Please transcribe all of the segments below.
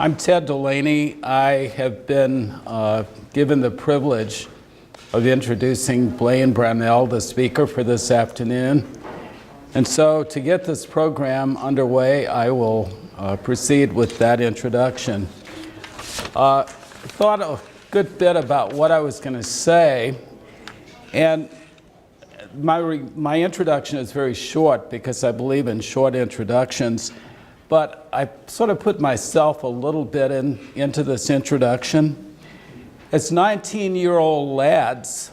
I'm Ted Delaney. I have been given the privilege of introducing Blaine Brownell, the speaker for this afternoon. And so to get this program underway, I will proceed with that introduction. Thought a good bit about what I was going to say, and my introduction is very short because I believe in short introductions, but I sort of put myself a little bit into this introduction. As 19-year-old lads,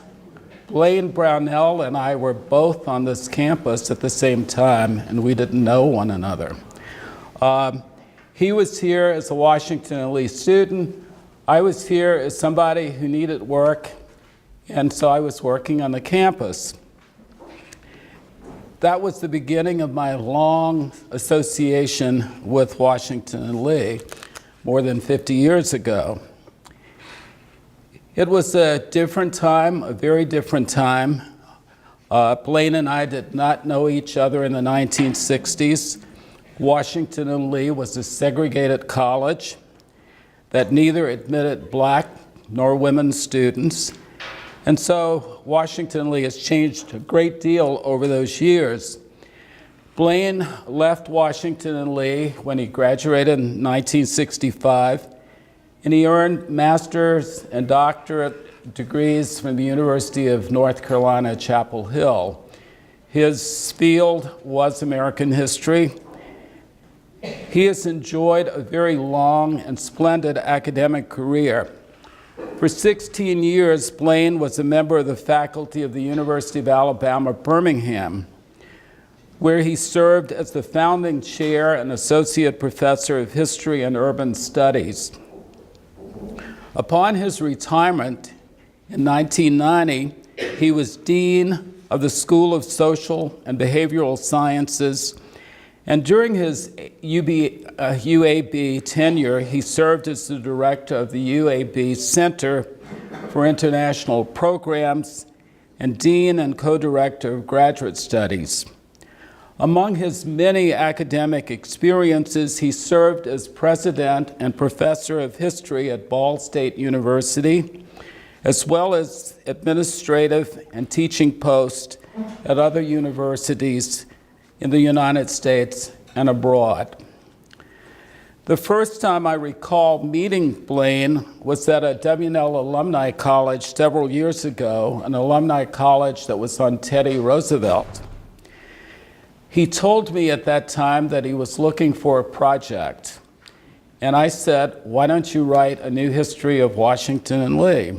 Blaine Brownell and I were both on this campus at the same time, and we didn't know one another. He was here as a Washington Lee student. I was here as somebody who needed work, and so I was working on the campus. That was the beginning of my long association with Washington and Lee more than 50 years ago. It was a different time, a very different time. Blaine and I did not know each other in the 1960s. Washington and Lee was a segregated college that neither admitted black nor women students. And so Washington Lee has changed a great deal over those years. Blaine left Washington and Lee when he graduated in 1965, and he earned master's and doctorate degrees from the University of North Carolina, Chapel Hill. His field was American history. He has enjoyed a very long and splendid academic career. For 16 years, Blaine was a member of the faculty of the University of Alabama, Birmingham, where he served as the founding chair and associate professor of history and urban studies. Upon his retirement in 1990, he was dean of the School of Social and Behavioral Sciences, and during his UAB tenure, he served as the director of the UAB Center for International Programs and dean and co-director of graduate studies. Among his many academic experiences, he served as president and professor of history at Ball State University, as well as administrative and teaching posts at other universities in the United States and abroad. The first time I recall meeting Blaine was at a W&L Alumni College several years ago, an alumni college that was on Teddy Roosevelt. He told me at that time that he was looking for a project, and I said, why don't you write a new history of Washington and Lee?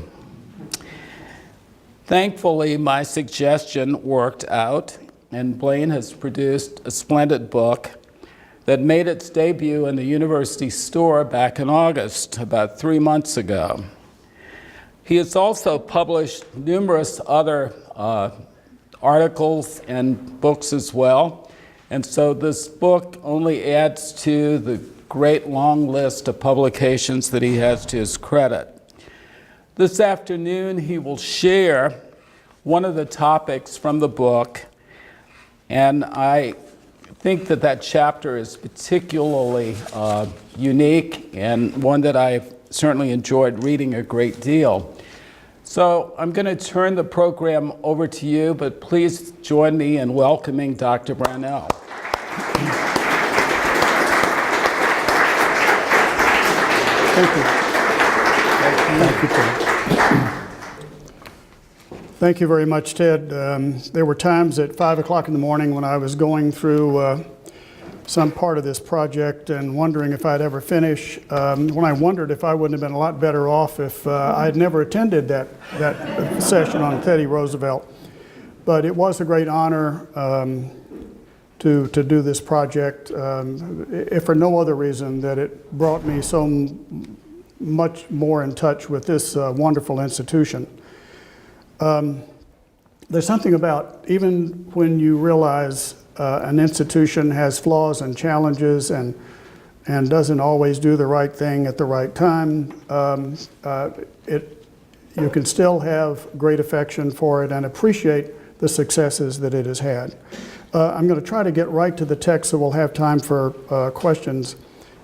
Thankfully, my suggestion worked out, and Blaine has produced a splendid book that made its debut in the university store back in August, about 3 months ago. He has also published numerous other articles and books as well, and so this book only adds to the great long list of publications that he has to his credit. This afternoon, he will share one of the topics from the book, and I think that that chapter is particularly unique and one that I've certainly enjoyed reading a great deal. So I'm going to turn the program over to you, but please join me in welcoming Dr. Brownell. Thank you. Thank you, Ted. Thank you very much, Ted. There were times at 5 o'clock in the morning when I was going through some part of this project and wondering if I'd ever finish, when I wondered if I wouldn't have been a lot better off if I had never attended that session on Teddy Roosevelt. But it was a great honor to do this project, if for no other reason that it brought me so much more in touch with this wonderful institution. There's something about, even when you realize an institution has flaws and challenges and doesn't always do the right thing at the right time, you can still have great affection for it and appreciate the successes that it has had. I'm going to try to get right to the text so we'll have time for questions.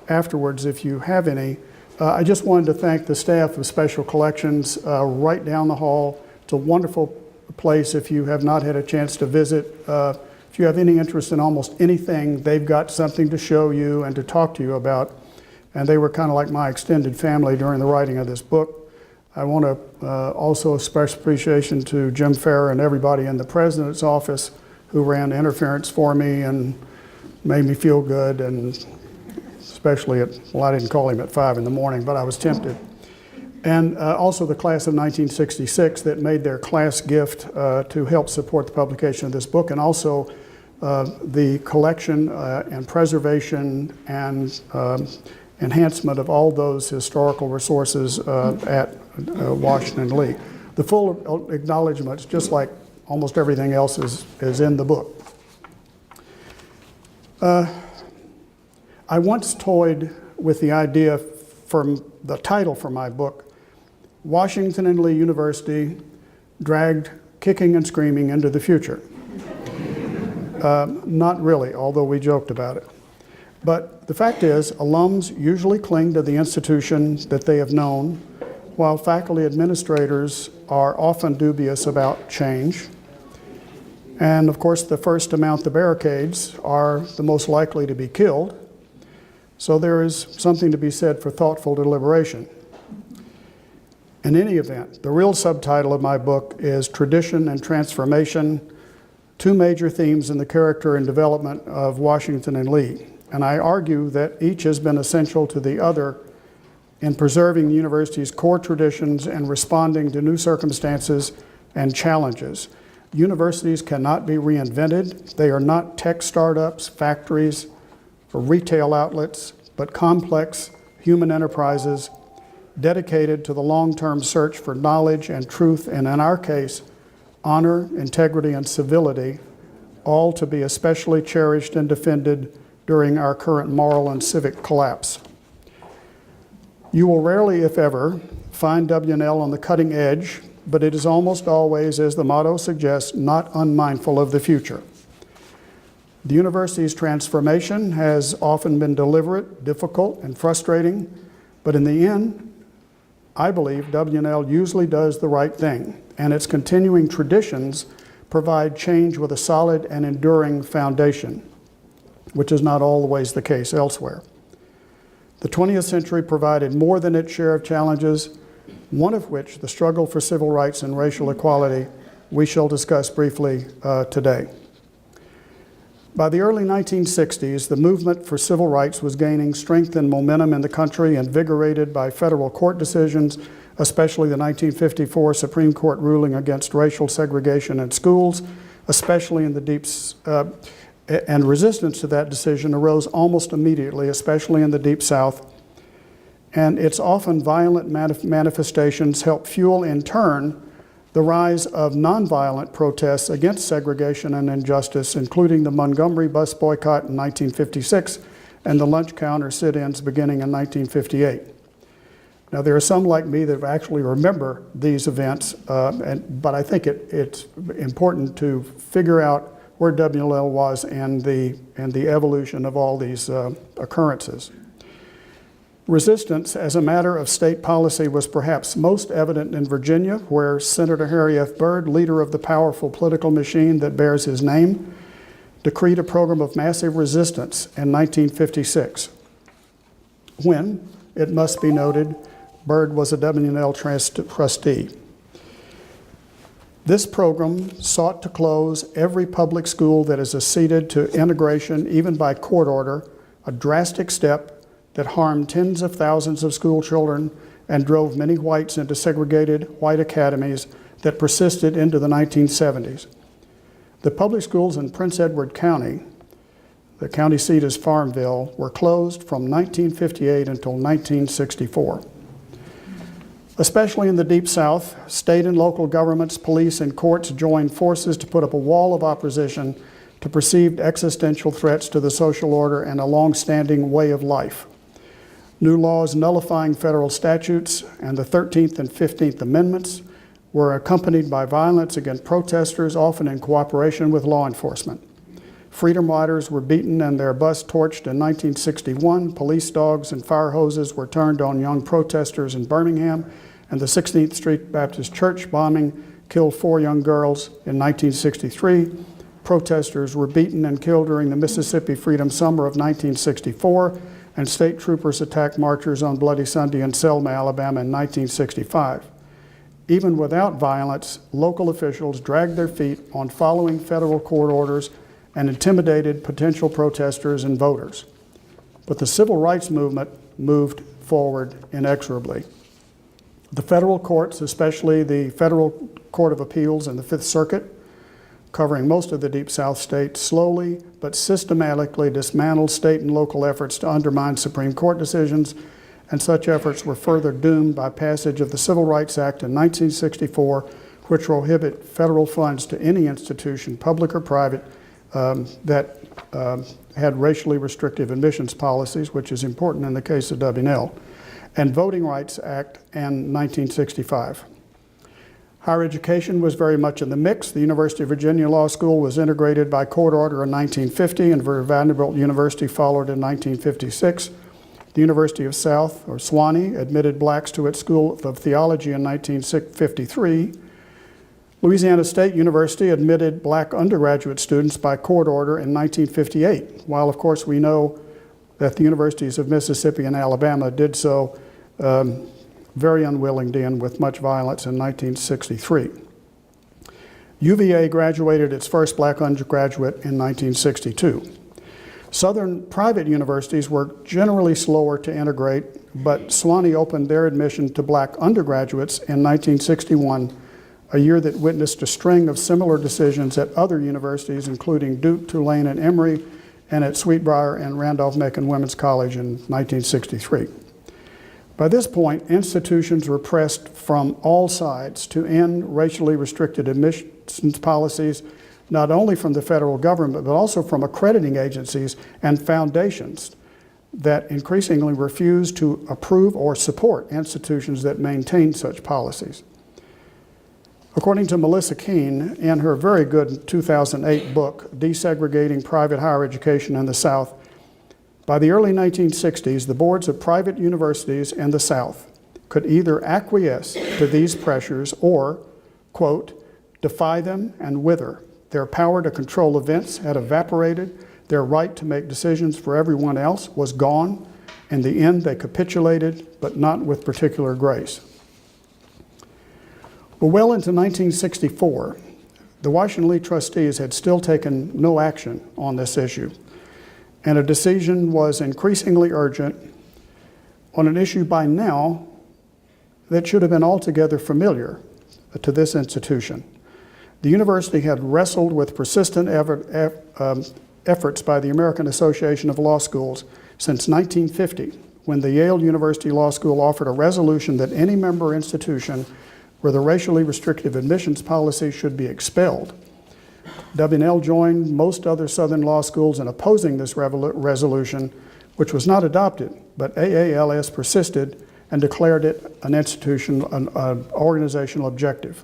afterwards if you have any. I just wanted to thank the staff of Special Collections right down the hall. It's a wonderful place if you have not had a chance to visit. If you have any interest in almost anything, they've got something to show you and to talk to you about. And they were kind of like my extended family during the writing of this book. I want to also express appreciation to Jim Farrer and everybody in the President's office who ran interference for me and made me feel good, and especially well, I didn't call him at 5 in the morning, but I was tempted. And also the class of 1966 that made their class gift to help support the publication of this book, and also the collection and preservation and enhancement of all those historical resources at Washington and Lee. The full acknowledgments, just like almost everything else, is in the book. I once toyed with the idea from the title for my book, Washington and Lee University Dragged Kicking and Screaming into the Future. Not really, although we joked about it. But the fact is, alums usually cling to the institution that they have known, while faculty administrators are often dubious about change. And of course, the first to mount the barricades are the most likely to be killed. So there is something to be said for thoughtful deliberation. In any event, the real subtitle of my book is Tradition and Transformation, two major themes in the character and development of Washington and Lee. And I argue that each has been essential to the other in preserving the university's core traditions and responding to new circumstances and challenges. Universities cannot be reinvented. They are not tech startups, factories, or retail outlets, but complex human enterprises dedicated to the long-term search for knowledge and truth, and in our case, honor, integrity, and civility, all to be especially cherished and defended during our current moral and civic collapse. You will rarely, if ever, find W&L on the cutting edge, but it is almost always, as the motto suggests, not unmindful of the future. The university's transformation has often been deliberate, difficult, and frustrating, but in the end, I believe W&L usually does the right thing, and its continuing traditions provide change with a solid and enduring foundation, which is not always the case elsewhere. The 20th century provided more than its share of challenges, one of which, the struggle for civil rights and racial equality, we shall discuss briefly today. By the early 1960s, the movement for civil rights was gaining strength and momentum in the country, invigorated by federal court decisions, especially the 1954 Supreme Court ruling against racial segregation in schools, especially in the deep and resistance to that decision arose almost immediately, especially in the Deep South. And its often violent manifestations helped fuel, in turn, the rise of nonviolent protests against segregation and injustice, including the Montgomery bus boycott in 1956 and the lunch counter sit-ins beginning in 1958. Now, there are some like me that actually remember these events, but I think it's important to figure out where W&L was and the evolution of all these occurrences. Resistance as a matter of state policy was perhaps most evident in Virginia, where Senator Harry F. Byrd, leader of the powerful political machine that bears his name, decreed a program of massive resistance in 1956, when, it must be noted, Byrd was a W&L trustee. This program sought to close every public school that is acceded to integration, even by court order, a drastic step that harmed tens of thousands of school children and drove many whites into segregated white academies that persisted into the 1970s. The public schools in Prince Edward County, the county seat is Farmville, were closed from 1958 until 1964. Especially in the Deep South, state and local governments, police, and courts joined forces to put up a wall of opposition to perceived existential threats to the social order and a long-standing way of life. New laws nullifying federal statutes and the 13th and 15th Amendments were accompanied by violence against protesters, often in cooperation with law enforcement. Freedom riders were beaten and their bus torched in 1961. Police dogs and fire hoses were turned on young protesters in Birmingham, and the 16th Street Baptist Church bombing killed 4 young girls in 1963. Protesters were beaten and killed during the Mississippi Freedom Summer of 1964, and state troopers attacked marchers on Bloody Sunday in Selma, Alabama in 1965. Even without violence, local officials dragged their feet on following federal court orders and intimidated potential protesters and voters. But the civil rights movement moved forward inexorably. The federal courts, especially the Federal Court of Appeals and the Fifth Circuit, covering most of the Deep South states, slowly but systematically dismantled state and local efforts to undermine Supreme Court decisions, and such efforts were further doomed by passage of the Civil Rights Act in 1964, which prohibit federal funds to any institution, public or private, that had racially restrictive admissions policies, which is important in the case of W&L, and Voting Rights Act in 1965. Higher education was very much in the mix. The University of Virginia Law School was integrated by court order in 1950, and Vanderbilt University followed in 1956. The University of South, or SWANY, admitted blacks to its School of Theology in 1953. Louisiana State University admitted black undergraduate students by court order in 1958, while of course we know that the universities of Mississippi and Alabama did so very unwillingly and with much violence in 1963. UVA graduated its first black undergraduate in 1962. Southern private universities were generally slower to integrate, but SWANY opened their admission to black undergraduates in 1961, a year that witnessed a string of similar decisions at other universities, including Duke, Tulane, and Emory, and at Sweetbriar and Randolph-Macon Women's College in 1963. By this point, institutions were pressed from all sides to end racially restricted admissions policies, not only from the federal government, but also from accrediting agencies and foundations that increasingly refused to approve or support institutions that maintain such policies. According to Melissa Keene, in her very good 2008 book, Desegregating Private Higher Education in the South, by the early 1960s, the boards of private universities in the South could either acquiesce to these pressures or, quote, defy them and wither. Their power to control events had evaporated. Their right to make decisions for everyone else was gone. In the end, they capitulated, but not with particular grace. Well into 1964, the Washington Lee trustees had still taken no action on this issue, and a decision was increasingly urgent on an issue by now that should have been altogether familiar to this institution. The university had wrestled with persistent efforts by the American Association of Law Schools since 1950, when the Yale University Law School offered a resolution that any member institution where the racially restrictive admissions policy should be expelled. W&L joined most other Southern law schools in opposing this resolution, which was not adopted, but AALS persisted and declared it an organizational objective.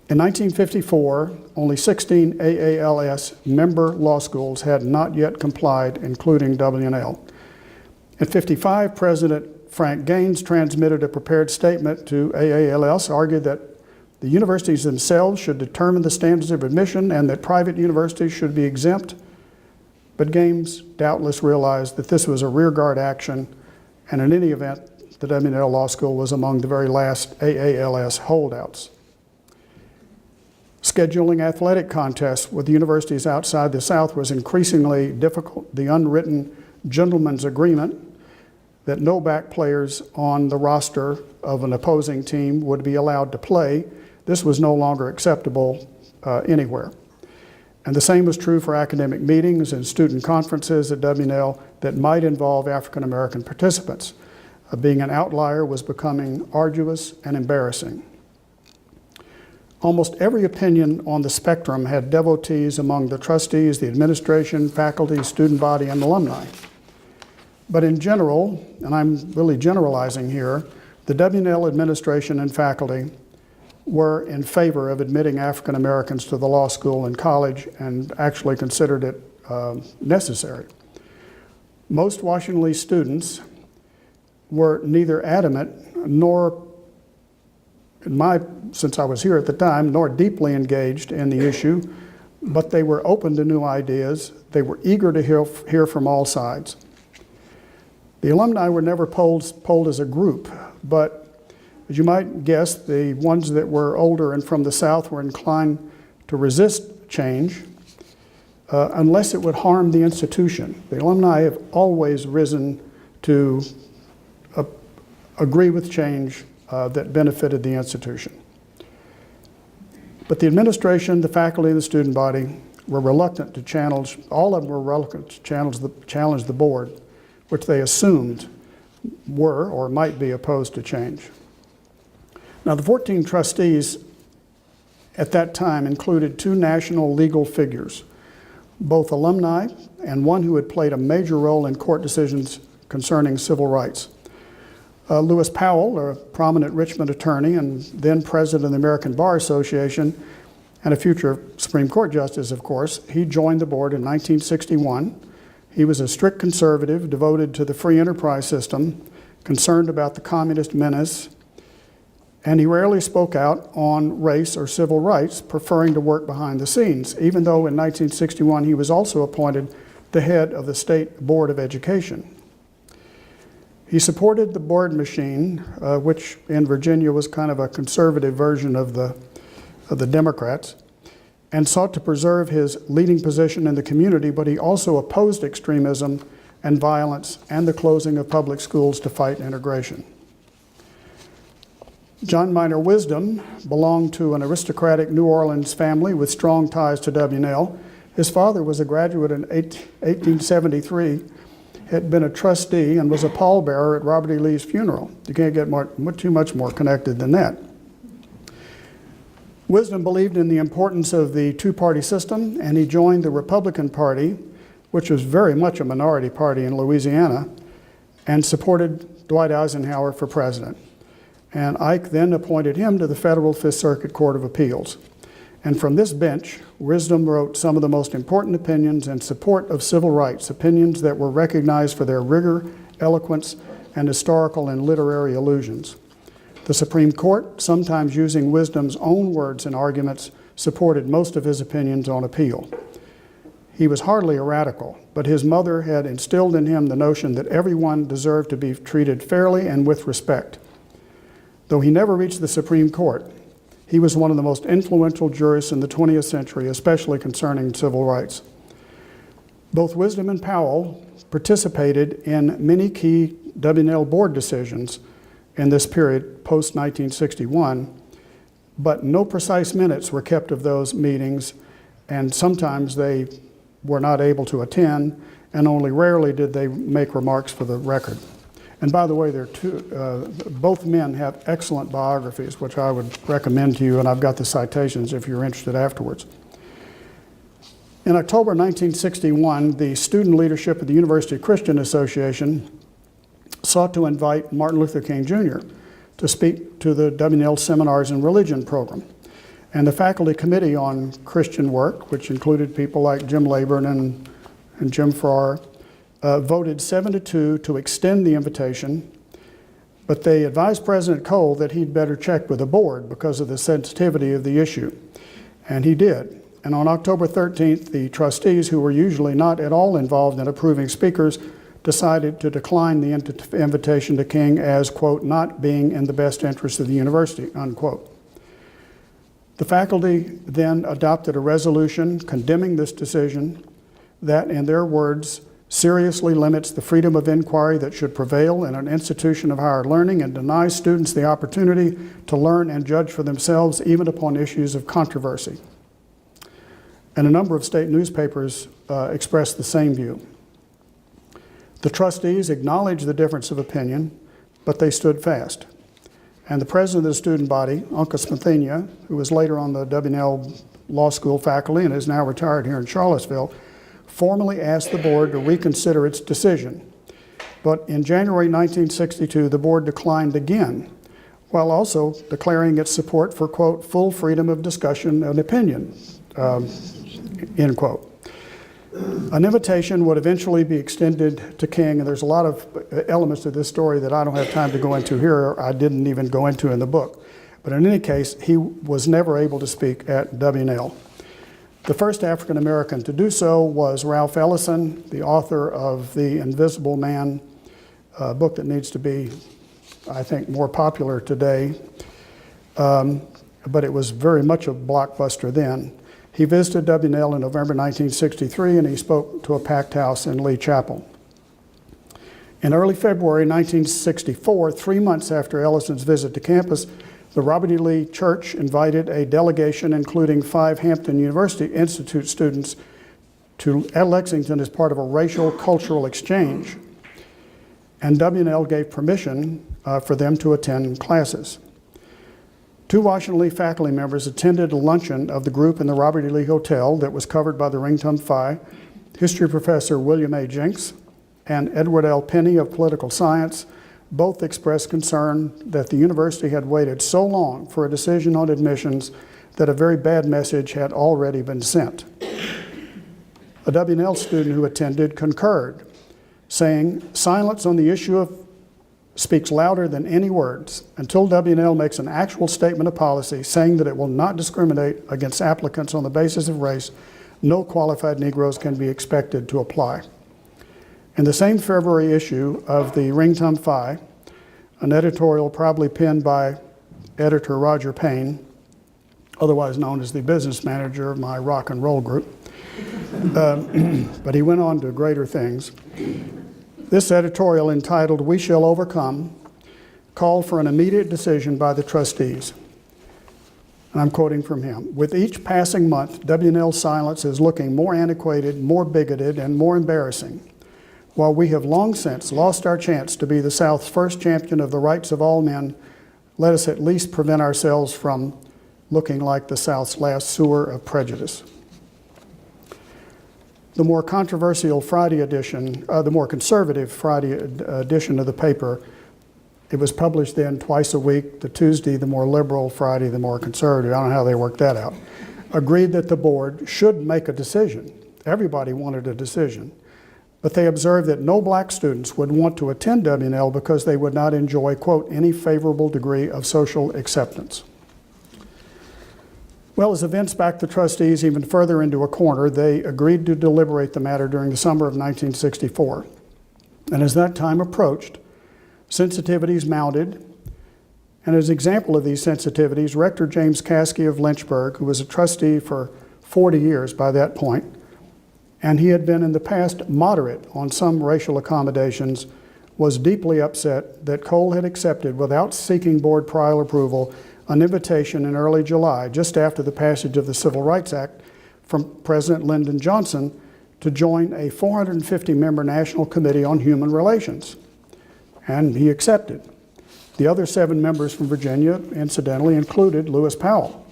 In 1954, only 16 AALS member law schools had not yet complied, including W&L. In 55, President Frank Gaines transmitted a prepared statement to AALS, argued that the universities themselves should determine the standards of admission and that private universities should be exempt. But Gaines doubtless realized that this was a rearguard action, and in any event, the W&L Law School was among the very last AALS holdouts. Scheduling athletic contests with universities outside the South was increasingly difficult. The unwritten gentleman's agreement that no back players on the roster of an opposing team would be allowed to play, this was no longer acceptable anywhere. And the same was true for academic meetings and student conferences at W&L that might involve African American participants. Being an outlier was becoming arduous and embarrassing. Almost every opinion on the spectrum had devotees among the trustees, the administration, faculty, student body, and alumni. But in general, and I'm really generalizing here, the W&L administration and faculty were in favor of admitting African Americans to the law school and college and actually considered it necessary. Most Washington Lee students were neither adamant nor, since I was here at the time, nor deeply engaged in the issue, but they were open to new ideas. They were eager to hear from all sides. The alumni were never polled as a group, but as you might guess, the ones that were older and from the South were inclined to resist change unless it would harm the institution. The alumni have always risen to agree with change that benefited the institution. But the administration, the faculty, and the student body were reluctant to challenge, all of them were reluctant to challenge the board, which they assumed were or might be opposed to change. Now, the 14 trustees at that time included two national legal figures, both alumni and one who had played a major role in court decisions concerning civil rights. Lewis Powell, a prominent Richmond attorney and then president of the American Bar Association and a future Supreme Court justice, of course, he joined the board in 1961. He was a strict conservative, devoted to the free enterprise system, concerned about the communist menace, and he rarely spoke out on race or civil rights, preferring to work behind the scenes, even though in 1961 he was also appointed the head of the State Board of Education. He supported the board machine, which in Virginia was kind of a conservative version of the Democrats, and sought to preserve his leading position in the community, but he also opposed extremism and violence and the closing of public schools to fight integration. John Minor Wisdom belonged to an aristocratic New Orleans family with strong ties to W&L. His father was a graduate in 1873, had been a trustee, and was a pallbearer at Robert E. Lee's funeral. You can't get too much more connected than that. Wisdom believed in the importance of the two-party system, and he joined the Republican Party, which was very much a minority party in Louisiana, and supported Dwight Eisenhower for president. And Ike then appointed him to the Federal Fifth Circuit Court of Appeals. And from this bench, Wisdom wrote some of the most important opinions in support of civil rights, opinions that were recognized for their rigor, eloquence, and historical and literary allusions. The Supreme Court, sometimes using Wisdom's own words and arguments, supported most of his opinions on appeal. He was hardly a radical, but his mother had instilled in him the notion that everyone deserved to be treated fairly and with respect. Though he never reached the Supreme Court, he was one of the most influential jurists in the 20th century, especially concerning civil rights. Both Wisdom and Powell participated in many key W&L board decisions in this period, post-1961, but no precise minutes were kept of those meetings, and sometimes they were not able to attend, and only rarely did they make remarks for the record. And by the way, both men have excellent biographies, which I would recommend to you, and I've got the citations if you're interested afterwards. In October 1961, the student leadership of the University Christian Association sought to invite Martin Luther King Jr. to speak to the W&L Seminars in Religion program. And the Faculty Committee on Christian Work, which included people like Jim Leyburn and Jim Farrar, voted 7-2 to extend the invitation, but they advised President Cole that he'd better check with the board because of the sensitivity of the issue. And he did. And on October 13th, the trustees, who were usually not at all involved in approving speakers, decided to decline the invitation to King as, quote, not being in the best interest of the university, unquote. The faculty then adopted a resolution condemning this decision that, in their words, seriously limits the freedom of inquiry that should prevail in an institution of higher learning and denies students the opportunity to learn and judge for themselves even upon issues of controversy. And a number of state newspapers expressed the same view. The trustees acknowledged the difference of opinion, but they stood fast. And the president of the student body, Uncle Smithenia, who was later on the W&L Law School faculty and is now retired here in Charlottesville, formally asked the board to reconsider its decision. But in January 1962, the board declined again, while also declaring its support for, quote, full freedom of discussion and opinion, end quote. An invitation would eventually be extended to King, and there's a lot of elements to this story that I don't have time to go into here, or I didn't even go into in the book. But in any case, he was never able to speak at W&L. The first African American to do so was Ralph Ellison, the author of The Invisible Man, a book that needs to be, I think, more popular today. But it was very much a blockbuster then. He visited W&L in November 1963, and he spoke to a packed house in Lee Chapel. In early February 1964, 3 months after Ellison's visit to campus, the Robert E. Lee Church invited a delegation, including 5 Hampton University Institute students, to Lexington as part of a racial cultural exchange. And W&L gave permission for them to attend classes. 2 Washington Lee faculty members attended a luncheon of the group in the Robert E. Lee Hotel that was covered by the Ringtum Phi, history professor William A. Jenks and Edward L. Penny of political science. Both expressed concern that the university had waited so long for a decision on admissions that a very bad message had already been sent. A W&L student who attended concurred, saying, "Silence on the issue speaks louder than any words. Until W&L makes an actual statement of policy saying that it will not discriminate against applicants on the basis of race, no qualified Negroes can be expected to apply." In the same February issue of the Ringtum Phi, an editorial probably penned by editor Roger Payne, otherwise known as the business manager of my rock and roll group, but he went on to greater things. This editorial, entitled "We Shall Overcome," called for an immediate decision by the trustees. And I'm quoting from him. "With each passing month, W&L's silence is looking more antiquated, more bigoted, and more embarrassing. While we have long since lost our chance to be the South's first champion of the rights of all men, let us at least prevent ourselves from looking like the South's last sewer of prejudice." The more controversial Friday edition, the more conservative Friday edition of the paper, it was published then twice a week, the Tuesday the more liberal, Friday the more conservative, I don't know how they worked that out, agreed that the board should make a decision. Everybody wanted a decision. But they observed that no black students would want to attend W&L because they would not enjoy, quote, any favorable degree of social acceptance. Well, as events backed the trustees even further into a corner, they agreed to deliberate the matter during the summer of 1964. And as that time approached, sensitivities mounted. And as an example of these sensitivities, Rector James Caskey of Lynchburg, who was a trustee for 40 years by that point, and he had been in the past moderate on some racial accommodations, was deeply upset that Cole had accepted, without seeking board prior approval, an invitation in early July, just after the passage of the Civil Rights Act, from President Lyndon Johnson to join a 450-member National Committee on Human Relations. And he accepted. The other 7 members from Virginia, incidentally, included Lewis Powell.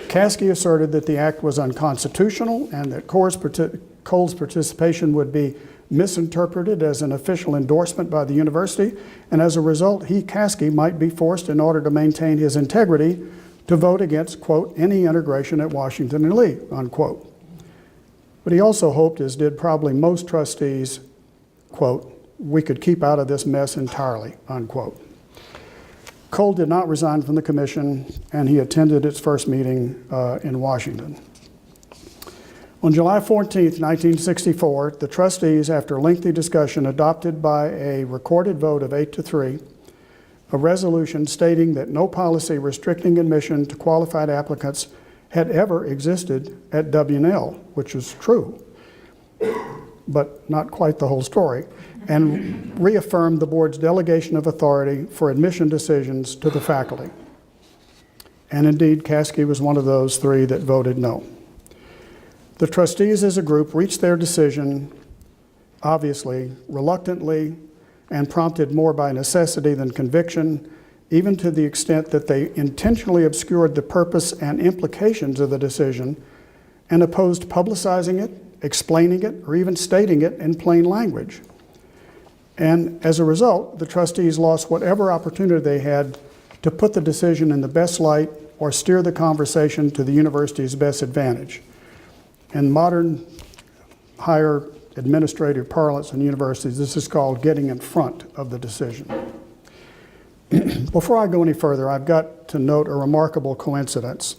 Caskey asserted that the act was unconstitutional and that Cole's participation would be misinterpreted as an official endorsement by the university, and as a result, Caskey, might be forced, in order to maintain his integrity, to vote against, quote, any integration at Washington and Lee, unquote. But he also hoped, as did probably most trustees, quote, we could keep out of this mess entirely, unquote. Cole did not resign from the commission, and he attended its first meeting in Washington. On July 14, 1964, the trustees, after lengthy discussion, adopted by a recorded vote of 8-3, a resolution stating that no policy restricting admission to qualified applicants had ever existed at W&L, which was true, but not quite the whole story, and reaffirmed the board's delegation of authority for admission decisions to the faculty. And indeed, Caskey was one of those 3 that voted no. The trustees as a group reached their decision, obviously, reluctantly, and prompted more by necessity than conviction, even to the extent that they intentionally obscured the purpose and implications of the decision and opposed publicizing it, explaining it, or even stating it in plain language. And as a result, the trustees lost whatever opportunity they had to put the decision in the best light or steer the conversation to the university's best advantage. In modern higher administrative parlance in universities, this is called getting in front of the decision. Before I go any further, I've got to note a remarkable coincidence.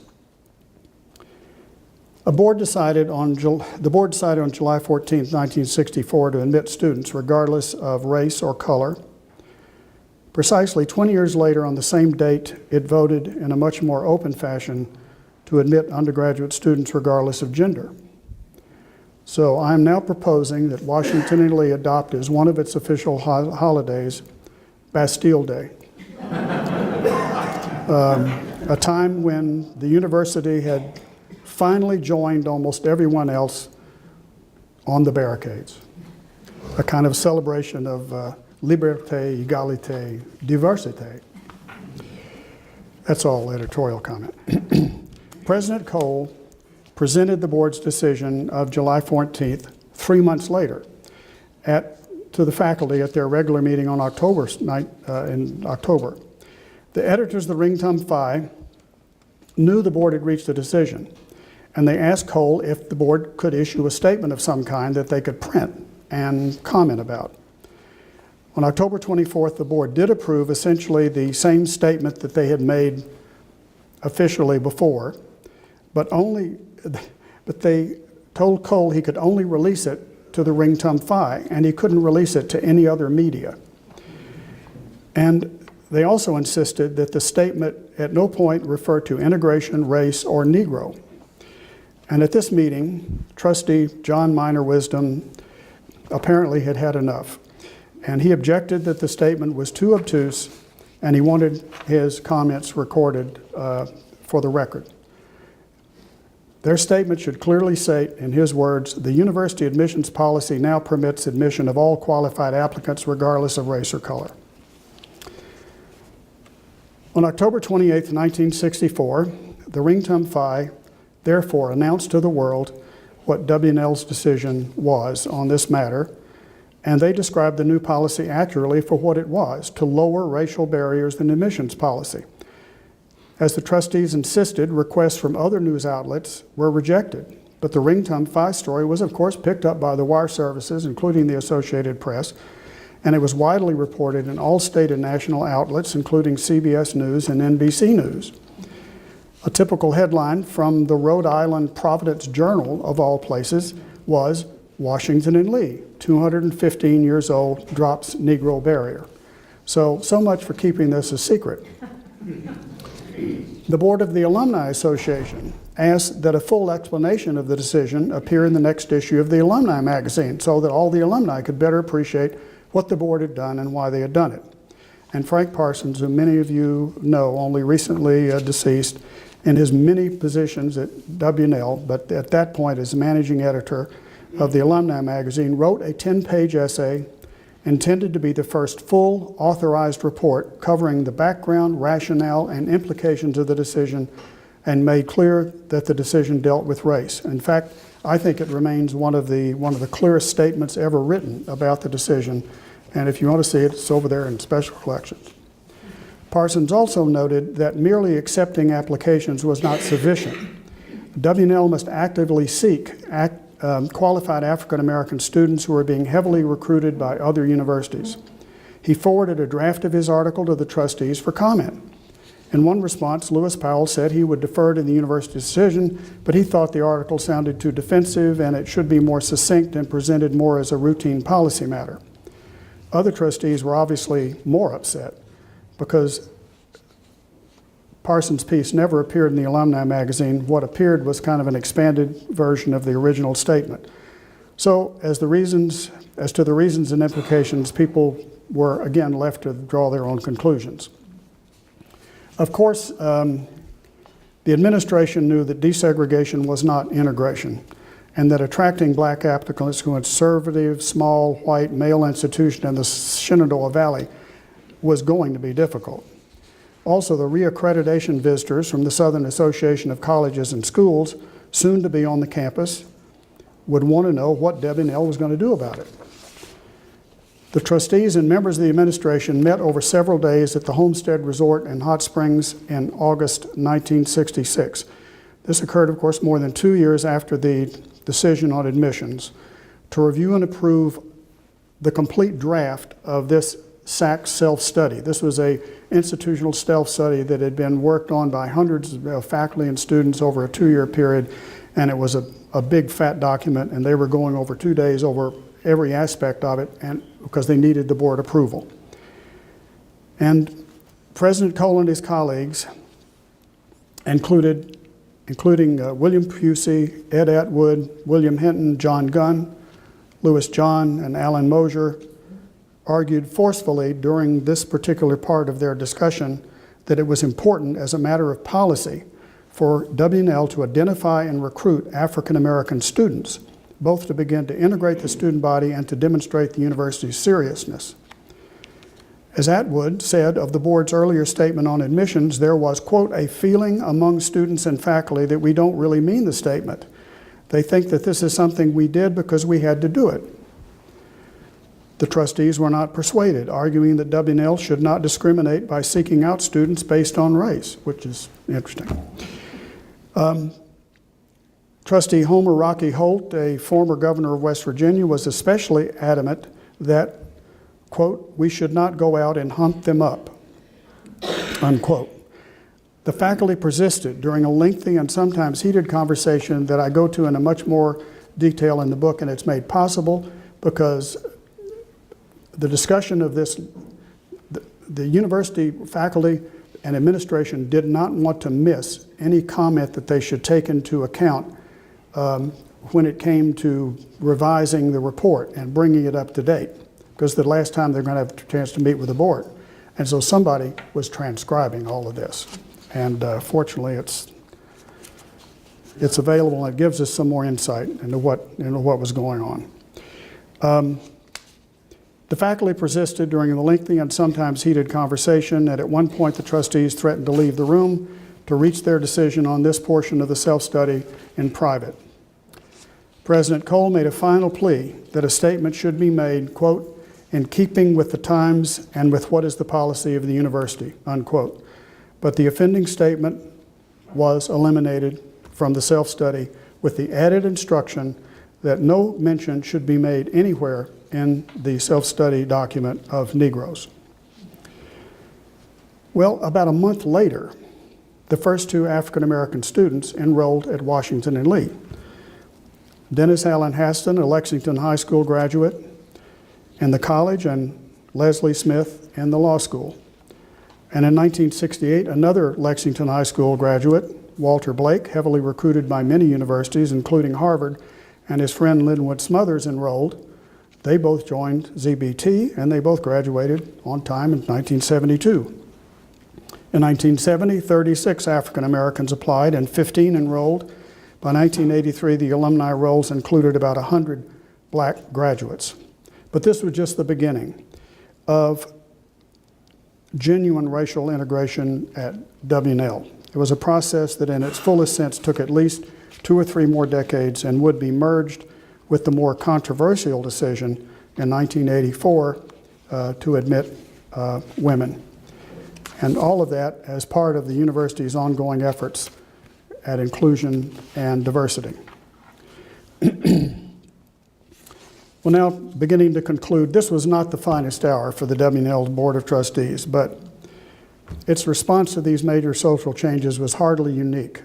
The board decided on July 14, 1964 to admit students regardless of race or color. Precisely 20 years later, on the same date, it voted in a much more open fashion to admit undergraduate students regardless of gender. So I'm now proposing that Washington and Lee adopt as one of its official holidays Bastille Day, a time when the university had finally joined almost everyone else on the barricades, a kind of celebration of liberté, égalité, diversité. That's all editorial comment. President Cole presented the board's decision of July 14th, 3 months later, to the faculty at their regular meeting on in October. The editors of the Ring Tum Phi knew the board had reached a decision, and they asked Cole if the board could issue a statement of some kind that they could print and comment about. On October 24th, the board did approve essentially the same statement that they had made officially before, but they told Cole he could only release it to the Ring Tum Phi, and he couldn't release it to any other media. And they also insisted that the statement at no point refer to integration, race, or Negro. And at this meeting, Trustee John Minor Wisdom apparently had had enough. And he objected that the statement was too obtuse, and he wanted his comments recorded for the record. Their statement should clearly say, in his words, the university admissions policy now permits admission of all qualified applicants regardless of race or color. On October 28, 1964, the Ring Tum Phi therefore announced to the world what W&L's decision was on this matter, and they described the new policy accurately for what it was, to lower racial barriers in admissions policy. As the trustees insisted, requests from other news outlets were rejected, but the Ring Tum Phi story was of course picked up by the wire services, including the Associated Press, and it was widely reported in all state and national outlets, including CBS News and NBC News. A typical headline from the Rhode Island Providence Journal, of all places, was Washington and Lee, 215 years old, drops Negro barrier. So much for keeping this a secret. The board of the Alumni Association asked that a full explanation of the decision appear in the next issue of the Alumni magazine so that all the alumni could better appreciate what the board had done and why they had done it. And Frank Parsons, who many of you know, only recently deceased, in his many positions at W&L, but at that point as managing editor of the Alumni magazine, wrote a 10-page essay intended to be the first full authorized report covering the background, rationale, and implications of the decision, and made clear that the decision dealt with race. In fact, I think it remains one of the clearest statements ever written about the decision, and if you want to see it, it's over there in special collections. Parsons also noted that merely accepting applications was not sufficient. W&L must actively seek qualified African American students who are being heavily recruited by other universities. He forwarded a draft of his article to the trustees for comment. In one response, Lewis Powell said he would defer to the university's decision, but he thought the article sounded too defensive and it should be more succinct and presented more as a routine policy matter. Other trustees were obviously more upset because Parsons' piece never appeared in the Alumni magazine. What appeared was kind of an expanded version of the original statement. So as to the reasons and implications, people were again left to draw their own conclusions. Of course, the administration knew that desegregation was not integration, and that attracting black applicants to a conservative, small, white, male institution in the Shenandoah Valley was going to be difficult. Also, the reaccreditation visitors from the Southern Association of Colleges and Schools, soon to be on the campus, would want to know what W&L was going to do about it. The trustees and members of the administration met over several days at the Homestead Resort in Hot Springs in August 1966. This occurred, of course, more than 2 years after the decision on admissions, to review and approve the complete draft of this SAC self-study. This was a institutional self-study that had been worked on by hundreds of faculty and students over a 2-year period, and it was a big fat document, and they were going over 2 days over every aspect of it, and because they needed the board approval. And President Cole and his colleagues, including William Pusey, Ed Atwood, William Hinton, John Gunn, Louis John, and Alan Mosier, argued forcefully during this particular part of their discussion that it was important as a matter of policy for W&L to identify and recruit African American students, both to begin to integrate the student body and to demonstrate the university's seriousness. As Atwood said of the board's earlier statement on admissions, there was, quote, a feeling among students and faculty that we don't really mean the statement. They think that this is something we did because we had to do it. The trustees were not persuaded, arguing that W&L should not discriminate by seeking out students based on race, which is interesting. Trustee Homer Rocky Holt, a former governor of West Virginia, was especially adamant that, quote, we should not go out and hunt them up, unquote. The faculty persisted during a lengthy and sometimes heated conversation that I go to in a much more detail in the book, and it's made possible because the discussion of this, the university faculty and administration did not want to miss any comment that they should take into account when it came to revising the report and bringing it up to date, because the last time they're going to have a chance to meet with the board. And so somebody was transcribing all of this. And fortunately, it's available, and it gives us some more insight into what was going on. The faculty persisted during the lengthy and sometimes heated conversation, and at one point the trustees threatened to leave the room to reach their decision on this portion of the self-study in private. President Cole made a final plea that a statement should be made, quote, in keeping with the times and with what is the policy of the university, unquote. But the offending statement was eliminated from the self-study with the added instruction that no mention should be made anywhere in the self-study document of Negroes. Well, about a month later, the first 2 African American students enrolled at Washington and Lee. Dennis Allen Haston, a Lexington High School graduate in the college, and Leslie Smith in the law school. And in 1968, another Lexington High School graduate, Walter Blake, heavily recruited by many universities, including Harvard, and his friend Linwood Smothers enrolled. They both joined ZBT, and they both graduated on time in 1972. In 1970, 36 African Americans applied and 15 enrolled. By 1983, the alumni rolls included about 100 black graduates. But this was just the beginning of genuine racial integration at W&L. It was a process that in its fullest sense took at least 2 or 3 more decades and would be merged with the more controversial decision in 1984 to admit women. And all of that as part of the university's ongoing efforts at inclusion and diversity. Well, now, beginning to conclude, this was not the finest hour for the W&L Board of Trustees, but its response to these major social changes was hardly unique.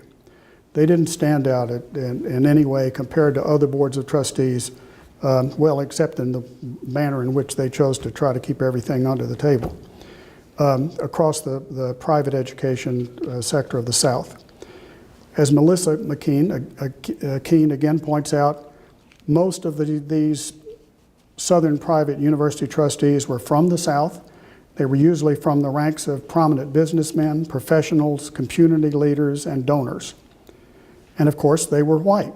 They didn't stand out in any way compared to other boards of trustees, well, except in the manner in which they chose to try to keep everything under the table across the private education sector of the South. As Melissa Keene again points out, most of these Southern private university trustees were from the South. They were usually from the ranks of prominent businessmen, professionals, community leaders, and donors. And of course, they were white,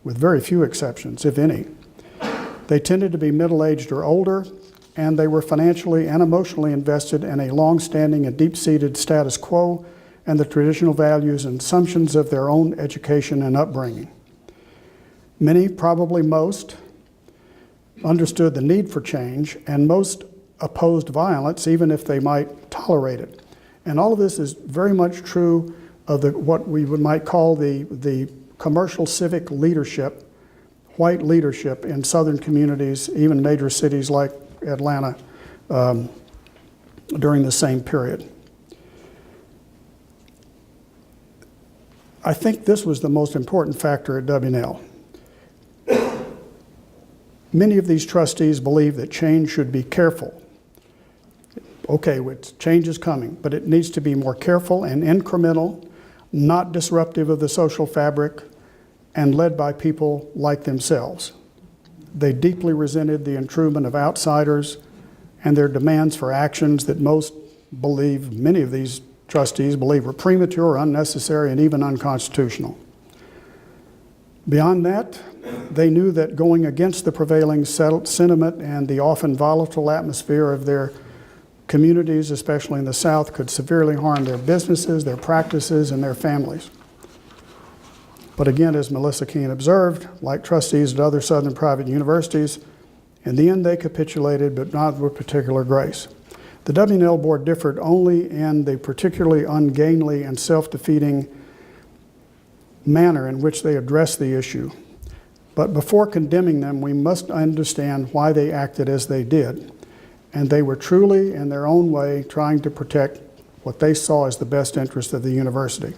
with very few exceptions, if any. They tended to be middle-aged or older, and they were financially and emotionally invested in a long-standing and deep-seated status quo and the traditional values and assumptions of their own education and upbringing. Many, probably most, understood the need for change, and most opposed violence, even if they might tolerate it. And all of this is very much true of what we might call the commercial civic leadership, white leadership in southern communities, even major cities like Atlanta, during the same period. I think this was the most important factor at W&L. Many of these trustees believe that change should be careful. Okay, change is coming, but it needs to be more careful and incremental, not disruptive of the social fabric, and led by people like themselves. They deeply resented the intrusion of outsiders and their demands for actions that many of these trustees believe were premature, unnecessary, and even unconstitutional. Beyond that, they knew that going against the prevailing sentiment and the often volatile atmosphere of their communities, especially in the South, could severely harm their businesses, their practices, and their families. But again, as Melissa Keene observed, like trustees at other Southern private universities, in the end they capitulated, but not with particular grace. The W&L board differed only in the particularly ungainly and self-defeating manner in which they addressed the issue. But before condemning them, we must understand why they acted as they did. And they were truly, in their own way, trying to protect what they saw as the best interest of the university.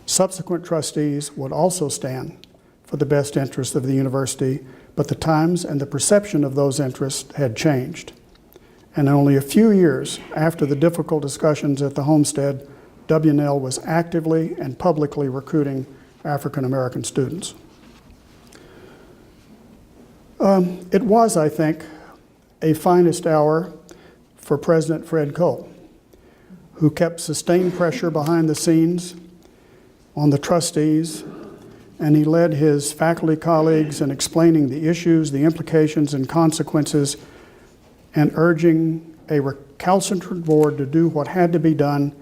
Subsequent trustees would also stand for the best interest of the university, but the times and the perception of those interests had changed. And only a few years after the difficult discussions at the homestead, W&L was actively and publicly recruiting African American students. It was, I think, a finest hour for President Fred Cole, who kept sustained pressure behind the scenes on the trustees, and he led his faculty colleagues in explaining the issues, the implications, and consequences, and urging a recalcitrant board to do what had to be done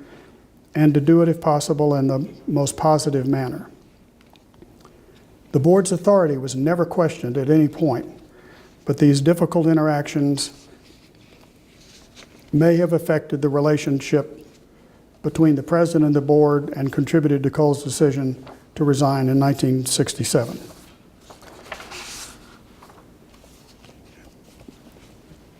and to do it, if possible, in the most positive manner. The board's authority was never questioned at any point, but these difficult interactions may have affected the relationship between the president and the board and contributed to Cole's decision to resign in 1967.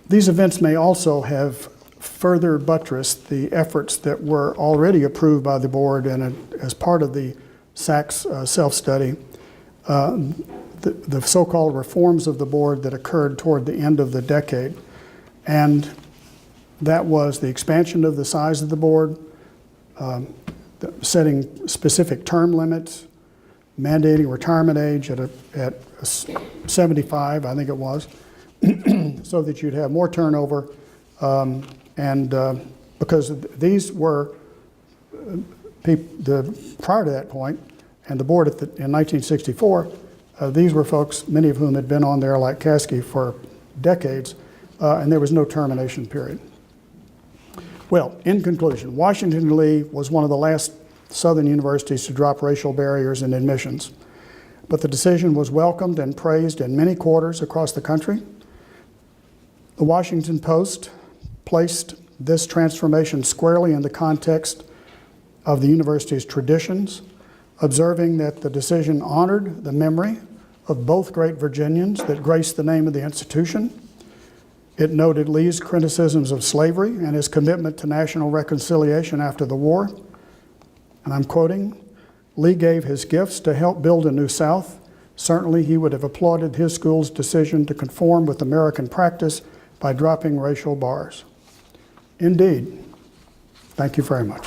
These events may also have further buttressed the efforts that were already approved by the board and as part of the SACS self-study, the so-called reforms of the board that occurred toward the end of the decade. And that was the expansion of the size of the board, setting specific term limits, mandating retirement age at 75, I think it was, so that you'd have more turnover, because these were prior to that point, and the board in 1964, these were folks, many of whom had been on there like Caskey for decades, and there was no termination period. Well, in conclusion, Washington Lee was one of the last Southern universities to drop racial barriers in admissions, but the decision was welcomed and praised in many quarters across the country. The Washington Post placed this transformation squarely in the context of the university's traditions, observing that the decision honored the memory of both great Virginians that graced the name of the institution. It noted Lee's criticisms of slavery and his commitment to national reconciliation after the war. And I'm quoting, "Lee gave his gifts to help build a new South. Certainly he would have applauded his school's decision to conform with American practice by dropping racial bars." Indeed. Thank you very much.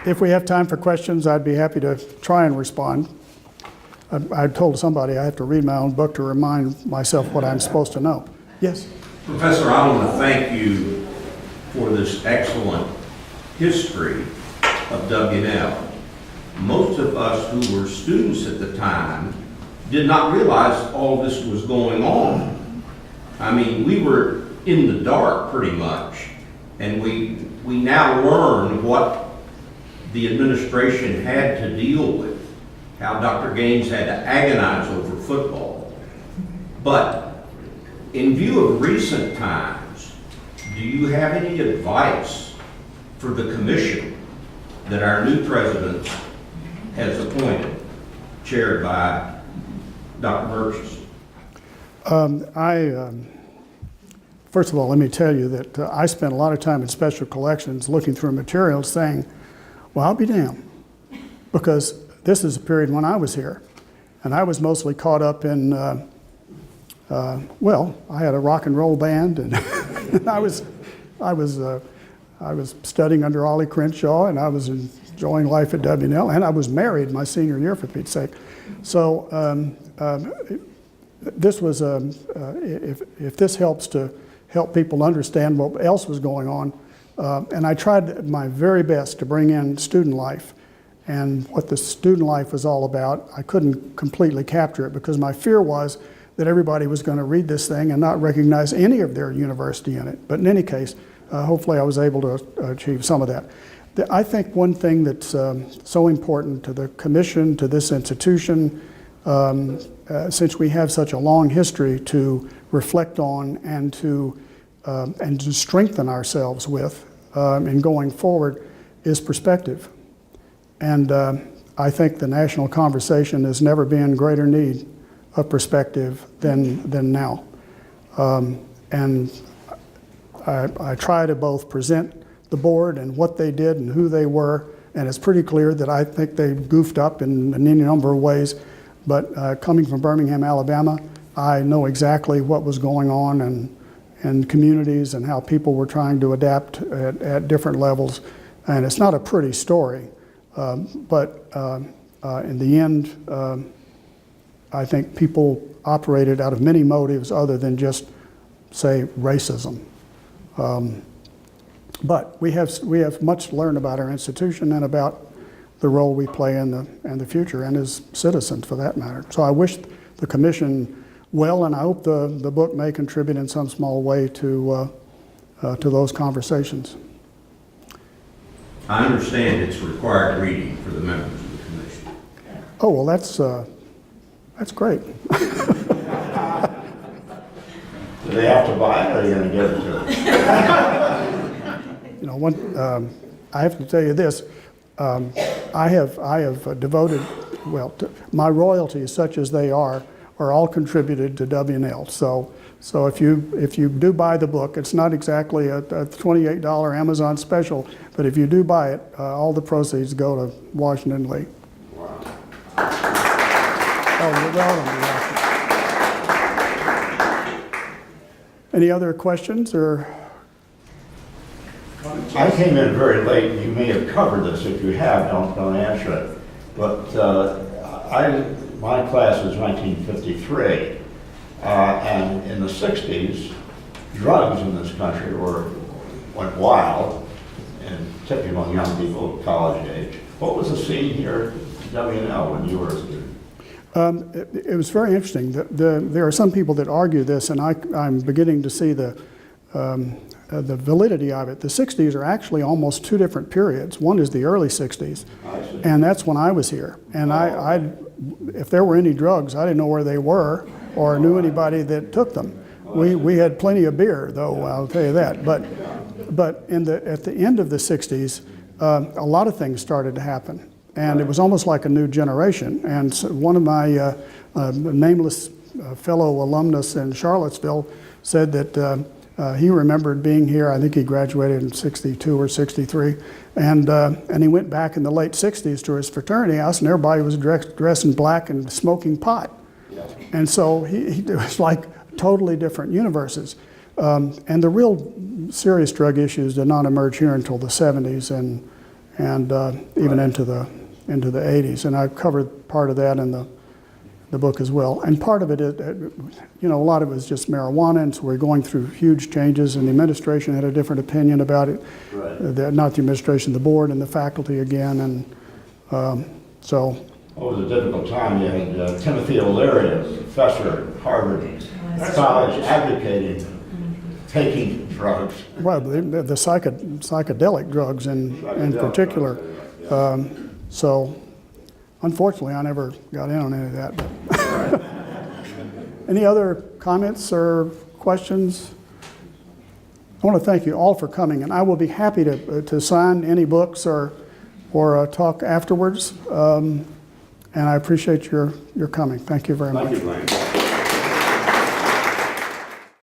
If we have time for questions, I'd be happy to try and respond. I told somebody I have to read my own book to remind myself what I'm supposed to know. Yes? Professor, I want to thank you for this excellent history of W&L. Most of us who were students at the time did not realize all this was going on. I mean, we were in the dark pretty much. And we now learn what the administration had to deal with, how Dr. Gaines had to agonize over football. But in view of recent times, do you have any advice for the commission that our new president has appointed, chaired by Dr. Burgess? First of all, let me tell you that I spent a lot of time in special collections looking through materials saying, well, I'll be damned, because this is a period when I was here, and I was mostly caught up in, well, I had a rock and roll band, and I was studying under Ollie Crenshaw, and I was enjoying life at W&L, and I was married my senior year, for Pete's sake. So this was, if this helps to help people understand what else was going on, and I tried my very best to bring in student life and what the student life was all about. I couldn't completely capture it because my fear was that everybody was going to read this thing and not recognize any of their university in it. But in any case, hopefully I was able to achieve some of that. I think one thing that's so important to the commission, to this institution, since we have such a long history to reflect on and to strengthen ourselves with in going forward, is perspective. And I think the national conversation has never been in greater need of perspective than now. And I try to both present the board and what they did and who they were, and it's pretty clear that I think they goofed up in any number of ways. But coming from Birmingham, Alabama, I know exactly what was going on and communities and how people were trying to adapt at different levels. And it's not a pretty story, but in the end, I think people operated out of many motives other than just, say, racism. But we have much to learn about our institution and about the role we play in the future, and as citizens for that matter. So I wish the commission well, and I hope the book may contribute in some small way to those conversations. I understand it's required reading for the members of the commission. Oh, well, that's great. Do they have to buy it, or are you going to give it to them? You know, I have to tell you this. I have devoted, well, my royalties, such as they are all contributed to W&L. So if you do buy the book, it's not exactly a $28 Amazon special, but if you do buy it, all the proceeds go to Washington Lee. Wow. Oh, you're welcome. Any other questions or? I came in very late. You may have covered this. If you have, don't answer it. But my class is 1953, and in the 60s, drugs in this country went wild, and particularly among young people of college age. What was the scene here at W&L when you were a student? It was very interesting. There are some people that argue this, and I'm beginning to see the validity of it. The 60s are actually almost two different periods. One is the early 60s, and that's when I was here. And if there were any drugs, I didn't know where they were or knew anybody that took them. We had plenty of beer, though, I'll tell you that. But at the end of the 60s, a lot of things started to happen. And it was almost like a new generation. And so one of my nameless fellow alumnus in Charlottesville said that he remembered being here. I think he graduated in 62 or 63. And he went back in the late 60s to his fraternity house, and everybody was dressed in black and smoking pot. And so it was like totally different universes. And the real serious drug issues did not emerge here until the 70s and even into the 80s. And I've covered part of that in the book as well. And part of it, a lot of it was just marijuana, and so we're going through huge changes, and the administration had a different opinion about it. Right. Not the administration, the board and the faculty again, and so. It was a difficult time. You had Timothy O'Leary, a professor at Harvard College, advocating taking drugs. Well, the psychedelic drugs in particular. So unfortunately, I never got in on any of that. But any other comments or questions? I want to thank you all for coming, and I will be happy to sign any books or talk afterwards. And I appreciate your coming. Thank you very much. Thank you, Blaine.